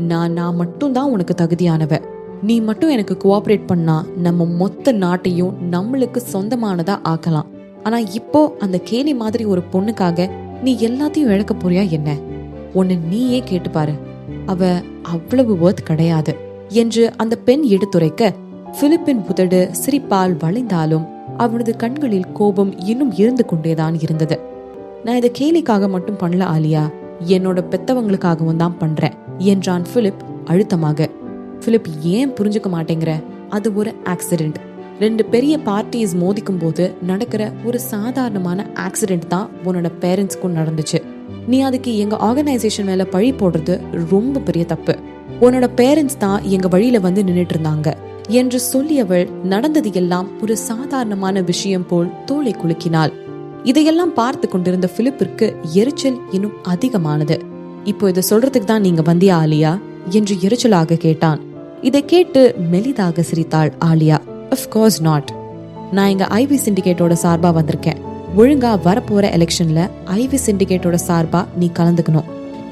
S1: நான் மட்டும் தான் உனக்கு தகுதியானவ. நீ மட்டும் எனக்கு கோஆபரேட் பண்ணா நம்ம மொத்த நாட்டையும் நம்மளுக்கு சொந்தமானதா ஆக்கலாம். ஆனா இப்போ அந்த கேலி மாதிரி ஒரு பொண்ணுக்காக நீ எல்லாத்தையும் இழக்க போறியா என்ன? உன்னை நீயே கேட்டு பாரு, அவ அவ்வளவு வர்த் கிடையாது என்று அந்த பெண் எடுத்துரைக்க, பிலிப்பின் உதடு சிரிப்பால் வளைந்தாலும் அவனது கண்களில் கோபம் இன்னும் இருந்து கொண்டேதான் இருந்தது. நான் இதை கேலிக்காக மட்டும் பண்ணல ஆலியா, என்னோட பெத்தவங்களுக்காகவும் தான் பண்றேன் என்றான் பிலிப் அழுத்தமாக. பிலிப் ஏன் புரிஞ்சுக்க மாட்டேங்கிற? அது ஒரு ஆக்சிடென்ட். 2 பெரிய பார்ட்டிஸ் மோதிக்கும் போது நடக்கிற ஒரு சாதாரணமான ஆக்சிடென்ட் தான் உன்னோட பேரண்ட்ஸ்க்கும் நடந்துச்சு. நீ அதுக்கு எங்க ஆர்கனைசேஷன் மேல பழி போடுறது ரொம்ப பெரிய தப்பு. உன்னோட பேரண்ட்ஸ் தான் எங்க வழியில வந்து நின்னுட்டு இருந்தாங்க என்று சொல்லியவள் நடந்தது எல்லாம் ஒரு சாதாரணமான விஷயம் போல் தோளை குலுக்கினாள். இதையெல்லாம் பார்த்து கொண்டிருந்த பிலிப்பிற்கு எரிச்சல் இன்னும் அதிகமானது. இப்போ இதை சொல்றதுக்கு தான் நீங்க வந்தியா ஆலியா என்று எரிச்சலாக கேட்டான். இதை கேட்டு மெலிதாக சிரித்தாள் ஆலியா. Of course not. நான் இங்க ஐவி சிண்டிகேட்டோட சார்பா வந்திருக்கேன். ஒழுங்கா வரப்போற எலெக்ஷன்ல ஐவி சிண்டிகேட்டோட சார்பா நீ கலந்துக்கணும்.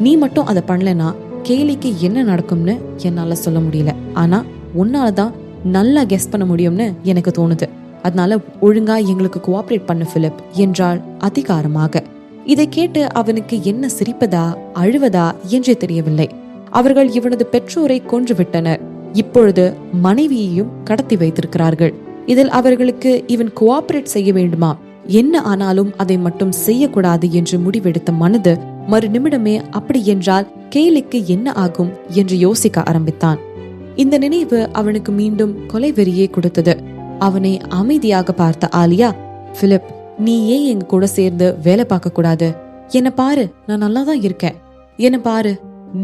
S1: நீ மட்டும் அதை பண்ணலனா கேலிக்கு என்ன நடக்கும்னு என்னால சொல்ல முடியல. ஆனா உன்னாலதான் நல்லா கெஸ் பண்ண முடியும்னு எனக்கு தோணுது. அதனால ஒழுங்கா எங்களுக்கு கோஆபரேட் பண்ணு பிலிப் என்றாள் அதிகாரமாக. இதை கேட்டு அவனுக்கு என்ன சிரிப்பதா அழுவதா என்றே தெரியவில்லை. அவர்கள் இவனது பெற்றோரை கொன்று விட்டனர். இப்பொழுது மனைவியையும் கடத்தி வைத்திருக்கிறார்கள். இதில் அவர்களுக்கு இவன் கோஆபரேட் செய்ய வேண்டுமா? என்ன ஆனாலும் அதை மட்டும் செய்யக்கூடாது என்று முடிவெடுத்த மனது மறு நிமிடமே அப்படி என்றால் கேலிக்கு என்ன ஆகும் என்று யோசிக்க ஆரம்பித்தான். இந்த நினைவு அவனுக்கு மீண்டும் கொலை வெறியே கொடுத்தது. அவனை அமைதியாக பார்த்த ஆலியா, பிலிப், நீ ஏன் எங்க கூட சேர்ந்து வேலை பார்க்க கூடாது? என்ன பாரு, நான் நல்லா தான் இருக்கேன். என்ன பாரு,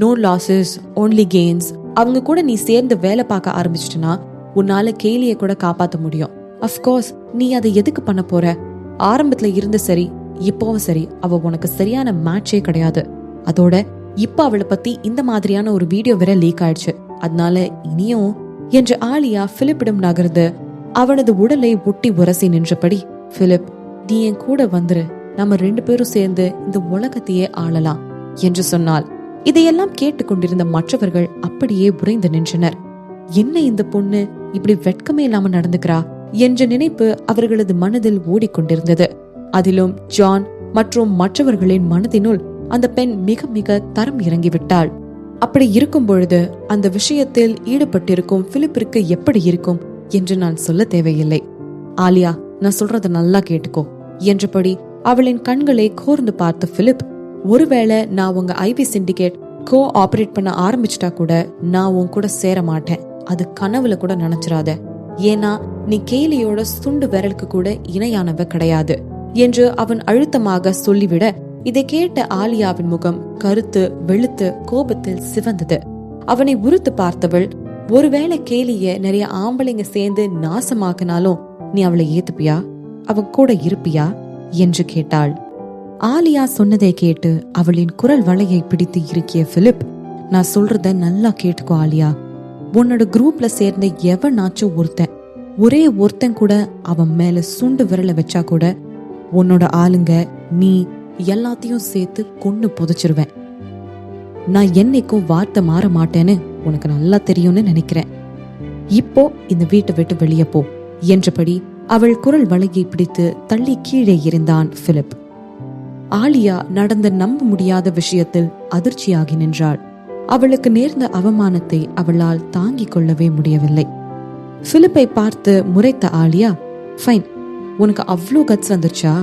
S1: நோ லாசஸ் ஓன்லி கெயின்ஸ். அவங்க கூட நீ சேர்ந்து வேலை பார்க்க ஆரம்பிச்சிட்டனா உன்னால கேலிய கூட காப்பாத்த முடியும். அஃப்கோர்ஸ் நீ அதை எதுக்கு பண்ண போற? ஆரம்பத்துல இருந்து சரி, இப்பவும் சரி, அவ உனக்கு சரியான மேட்சே கிடையாது. அதோட இப்ப அவளை பத்தி இந்த மாதிரியான ஒரு வீடியோ வேற லீக் ஆயிடுச்சு. அதனால இனியும் என்று ஆலியா பிலிப்பிடம் நகர்ந்து அவனது உடலை ஒட்டி உரசி நின்றபடி, பிலிப், நீ என் கூட வந்துரு, நம்ம 2 பேரும் சேர்ந்து இந்த உலகத்தையே ஆளலாம் என்று சொன்னாள். இதையெல்லாம் கேட்டுக்கொண்டிருந்த மற்றவர்கள் அப்படியே உறைந்து நின்றனர். என்ன இந்த பொண்ணு இப்படி வெட்கமே இல்லாம நடந்துக்கிறா என்ற நினைப்பு அவர்களது மனதில் ஓடிக்கொண்டிருந்தது. அதிலும் ஜான் மற்றும் மற்றவர்களின் மனதினுள் அந்த பெண் மிக மிக தரம் இறங்கிவிட்டாள். அப்படி இருக்கும் பொழுது அந்த விஷயத்தில் ஈடுபட்டிருக்கும் பிலிப்பிற்கு எப்படி இருக்கும் என்று நான் சொல்ல தேவையில்லை. ஆலியா, நான் சொல்றத நல்லா கேட்டுக்கோ என்றபடி அவளின் கண்களை கோர்ந்து பார்த்த பிலிப், ஒருவேளை நான் உங்க ஐவி சிண்டிகேட் கோ ஆபரேட் பண்ண ஆரம்பிச்சிட்டா கூட நான் உன் கூட சேர மாட்டேன். அது கனவுல கூட நினைச்சிராத. ஏன்னா நீ கேலியோட சுண்டு விரலுக்கு கூட இணையானவ கிடையாது என்று அவன் அழுத்தமாக சொல்லிவிட, இதை கேட்ட ஆலியாவின் முகம் கருத்து வெளுத்து கோபத்தில் சிவந்தது. அவனை உறுத்து பார்த்தவள், ஒருவேளை கேலிய நிறைய ஆம்பளைங்க சேர்ந்து நாசமாக்கினாலும் நீ அவளை ஏத்துப்பியா? அவன் கூட இருப்பியா என்று கேட்டாள். ஆலியா சொன்னதை கேட்டு அவளின் குரல் வளையை பிடித்து இறுக்கிய பிலிப், நான் சொல்றத நல்லா கேட்டுக்கோ ஆலியா. உன்னோட குரூப்ல சேர்ந்த எவனாச்சும் ஒரே ஒருத்தன் கூட அவன் மேல சுண்டு விரல வச்சா கூட உன்னோட ஆளுங்க நீ எல்லாத்தையும் சேர்த்து கொன்னு புதைச்சிருவேன். நான் என்னைக்கும் வார்த்தை மாற மாட்டேன்னு உனக்கு நல்லா தெரியும்னு நினைக்கிறேன். இப்போ இந்த வீட்டை விட்டு வெளியே போ என்றபடி அவள் குரல் வளையை பிடித்து தள்ளி கீழே இருந்தான் பிலிப். ஆலியா நடந்த நம்ப முடியாத விஷயத்தில் அதிர்ச்சியாகி நின்றாள். அவளுக்கு நேர்ந்த அவமானத்தை அவளால் தாங்கிக் கொள்ளவே முடியவில்லை. பிலிப்பை பார்த்து முறைத்த ஆலியா, ஃபைன், உனக்கு அவ்வளோ கட்ஸ் வந்துருச்சா?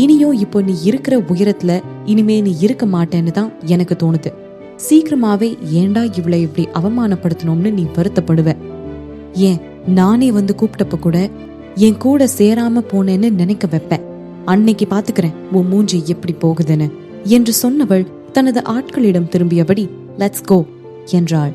S1: இனியும் இப்போ நீ இருக்கிற உயரத்துல இனிமே நீ இருக்க மாட்டேன்னு தான் எனக்கு தோணுது. சீக்கிரமாவே ஏண்டா இவளை இப்படி அவமானப்படுத்தணும்னு நீ வருத்தப்படுவ. ஏன் நானே வந்து கூப்பிட்டப்ப கூட என் கூட சேராம போனேன்னு நினைக்க வைப்பேன். அன்னைக்கு பாத்துக்கிறேன் உன் மூஞ்சி எப்படி போகுதுன்னு என்று சொன்னவள் தனது ஆட்களிடம் திரும்பியபடி லெட்ஸ் கோ என்றாள்.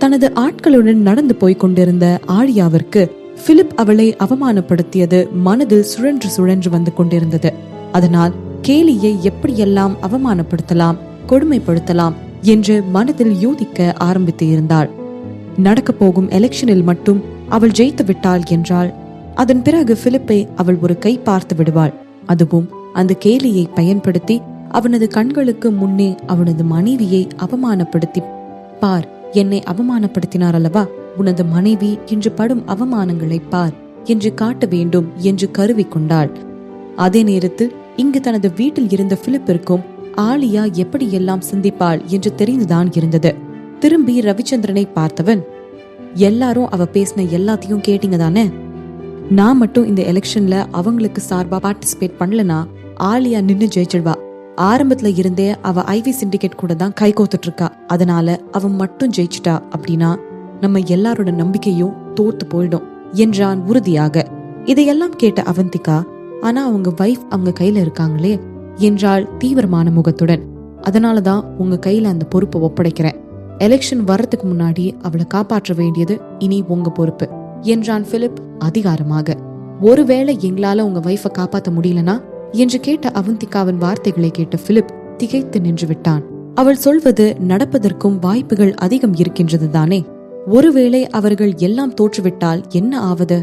S1: தனது ஆட்களுடன் நடந்து போய் கொண்டிருந்த ஆலியாவிற்கு பிலிப் அவளை அவமானப்படுத்தியது மனதில் சுழன்று சுழன்று வந்து கொண்டிருந்தது. அதனால் கேலியை எப்படியெல்லாம் அவமானப்படுத்தலாம், கொடுமைப்படுத்தலாம் என்று மனதில் யோசிக்க ஆரம்பித்து இருந்தாள். நடக்க போகும் எலெக்ஷனில் மட்டும் அவள் ஜெயித்து விட்டாள் என்றால் அதன் பிறகு பிலிப்பை அவள் ஒரு கை பார்த்து விடுவாள். அதுவும் அந்த கேலியை பயன்படுத்தி அவனது கண்களுக்கு முன்னே அவனது மனைவியை அவமானப்படுத்தி, பார், என்னை அவமானப்படுத்தினார் அல்லவா, உனது மனைவி இன்று படும் அவமானங்களை பார் என்று காட்ட வேண்டும் என்று கருவிக்கொண்டாள். அதே நேரத்தில் இங்கு தனது வீட்டில் இருந்த பிலிப்பிற்கும் ஆலியா எப்படியெல்லாம் சிந்திப்பாள் என்று தெரிந்துதான் இருந்தது. திரும்பி ரவிச்சந்திரனை பார்த்தவன், எல்லாரும் அவ பேசின எல்லாத்தையும் கேட்டீங்க தானே? நான் மட்டும் இந்த எலெக்ஷன்ல அவங்களுக்கு சார்பா பார்ட்டிசிபேட் பண்ணலனா ஆலியா நின்னு ஜெயிச்சிடுவா. ஆரம்பத்துல இருந்தே அவ ஐவி சிண்டிகேட் கூட தான் கை கோத்துட்டு இருக்கா. அதனால அவன் மட்டும் ஜெயிச்சிட்டா அப்படின்னா நம்ம எல்லாரோட நம்பிக்கையும் தோத்து போயிடும் என்றான் உறுதியாக. இதையெல்லாம் கேட்ட அவந்திகா, ஆனா அவங்க வைஃப் அவங்க கையில இருக்காங்களே என்றாள் தீவிரமான முகத்துடன். அதனாலதான் உங்க கையில அந்த பொறுப்பை ஒப்படைக்கிறேன். எலெக்ஷன் வர்றதுக்கு முன்னாடி அவளை காப்பாற்ற வேண்டியது இனி உங்க பொறுப்பு என்றான் பிலிப் அதிகாரமாக. ஒருவேளை எங்களால உங்க வைஃபை காப்பாற்ற முடியலனா என்று கேட்ட அவந்திகாவின் வார்த்தைகளை கேட்ட பிலிப் திகைத்து நின்று விட்டான். அவள் சொல்வது நடப்பதற்கும் வாய்ப்புகள் அதிகம் இருக்கின்றது தானே. ஒருவேளை அவர்கள் எல்லாம் தோற்றுவிட்டால் என்ன ஆவது?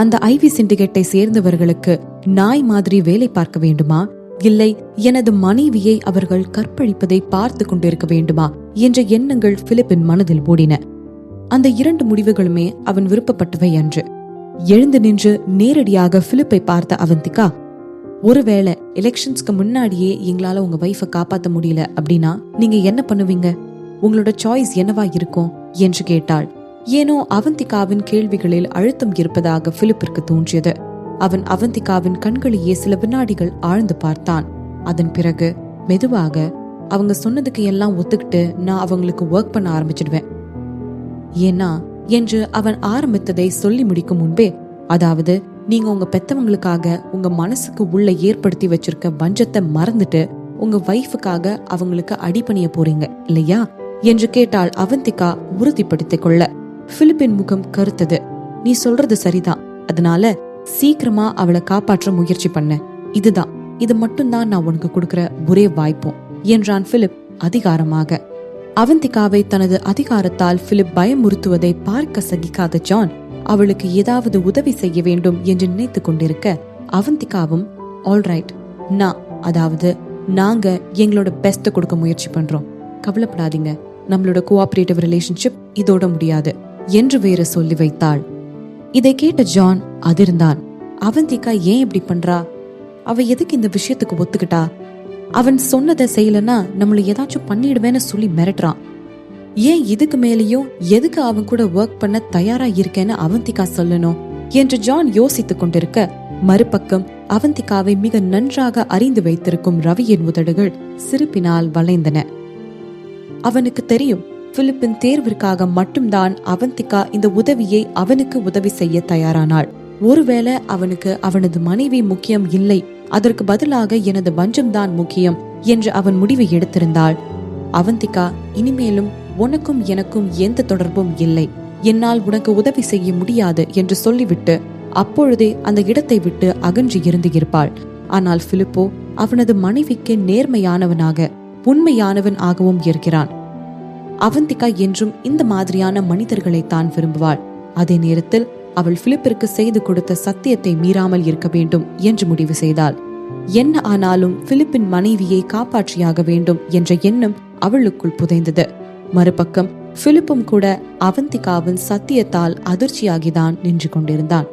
S1: அந்த ஐவி சிண்டிகேட்டை சேர்ந்தவர்களுக்கு நாய் மாதிரி வேலை பார்க்க வேண்டுமா, இல்லை எனது மனைவியை அவர்கள் கற்பழிப்பதை பார்த்து கொண்டிருக்க வேண்டுமா என்ற எண்ணங்கள் பிலிப்பின் மனதில் ஓடின. அந்த 2 முடிவுகளுமே அவன் விருப்பப்பட்டவை அன்று. எழுந்து நின்று நேரடியாக பிலிப்பை பார்த்த அவந்திகா, ஒருவேளை எலெக்ஷன்ஸ்க்கு முன்னாடியே எங்களால உங்க வைஃபை காப்பாற்ற முடியல அப்படின்னா நீங்க என்ன பண்ணுவீங்க? உங்களோட சாய்ஸ் என்னவா இருக்கும் என்று கேட்டாள். ஏனோ அவந்திகாவின் கேள்விகளில் அழுத்தம் இருப்பதாக பிலிப்பிற்கு தோன்றியது. அவன் அவந்திகாவின் கண்களையே சில வினாடிகள் ஆழ்ந்து பார்த்தான். அதன் பிறகு மெதுவாக, அவங்க சொன்னதுக்கு எல்லாம் ஒத்துக்கிட்டு நான் அவங்களுக்கு ஒர்க் பண்ண ஆரம்பிச்சிடுவேன். ஏன்னா என்று அவன் ஆரம்பித்ததை சொல்லி முடிக்கும் முன்பே, அதாவது நீங்க உங்க பெத்தவங்களுக்காக உங்க மனசுக்கு உள்ள ஏற்படுத்தி வச்சிருக்க வஞ்சத்தை மறந்துட்டு உங்க வைஃபுக்காக அவங்களுக்கு அடிபணிய போறீங்க இல்லையா என்று கேட்டாள் அவந்திகா உறுதிப்படுத்திக் கொள்ள. பிலிப்பின் முகம் கருத்தது. நீ சொல்றது சரிதான், அதனால சீக்கிரமா அவளை காப்பாற்ற முயற்சி பண்ண. இது மட்டும்தான் நான் உனக்கு கொடுக்கிற ஒரே வாய்ப்பும் என்றான் பிலிப் அதிகாரமாக. அவந்திகாவை தனது அதிகாரத்தால் பிலிப் பயமுறுத்துவதை பார்க்க சகிக்காத ஜான் அவளுக்கு ஏதாவது உதவி செய்ய வேண்டும் என்று நினைத்து கொண்டிருக்க, அவந்திகாவும் ஆல்ரைட், நாங்க எங்களோட பெஸ்ட் கொடுக்க முயற்சி பண்றோம், கவலைப்படாதீங்க, நம்மளோட கோஆபரேட்டிவ் ரிலேஷன்ஷிப் இதோட முடியாது என்று வேற சொல்லி வைத்தாள். இதை கேட்ட ஜான் அதிர்ந்தான். அவந்திகா ஏன் இப்படி பண்றா? அவ எதுக்கு இந்த விஷயத்துக்கு ஒத்துக்கிட்டா? அவன் சொன்னதை செய்யலன்னா நம்மள ஏதாச்சும் பண்ணிடுவேன்னு சொல்லி மிரட்டுறான். ஏன் இதுக்கு மேலேயும் எதுக்கு அவன் கூட ஒர்க் பண்ண தயாரா இருக்கேன்னு அவந்திகா சொல்லணும் என்று ஜான் யோசித்துக் கொண்டிருக்க, மறுபக்கம் அவந்திகாவை மிக நன்றாக அறிந்து வைத்திருக்கும் ரவியின் உதடுகள் சிரிப்பினால் வளைந்தன. அவனுக்கு தெரியும், பிலிப்பின் தேர்விற்காக மட்டும்தான் அவந்திகா இந்த உதவியை அவனுக்கு உதவி செய்ய தயாரானாள். ஒருவேளை அவனுக்கு அவனது மனைவி முக்கியம் இல்லை, அதற்கு பதிலாக எனது வஞ்சம்தான் முக்கியம் என்று அவன் முடிவை எடுத்திருந்தாள். அவந்திகா, இனிமேலும் உனக்கும் எனக்கும் எந்த தொடர்பும் இல்லை, என்னால் உனக்கு உதவி செய்ய முடியாது என்று சொல்லிவிட்டு அப்பொழுதே அந்த இடத்தை விட்டு அகன்று இருந்து இருப்பாள். ஆனால் பிலிப்போ அவனது மனைவிக்கு நேர்மையானவனாக உண்மையானவன் ஆகவும் இருக்கிறான். அவந்திகா என்றும் இந்த மாதிரியான மனிதர்களை தான் விரும்புவாள். அதே நேரத்தில் அவள் பிலிப்பிற்கு செய்து கொடுத்த சத்தியத்தை மீறாமல் இருக்க வேண்டும் என்று முடிவு செய்தாள். என்ன ஆனாலும் பிலிப்பின் மனைவியை காப்பாற்றியாக வேண்டும் என்ற எண்ணம் அவளுக்குள் புதைந்தது. மறுபக்கம் பிலிப்பும் கூட அவந்திகாவின் சத்தியத்தால் அதிர்ச்சியாகிதான் நின்று கொண்டிருந்தான்.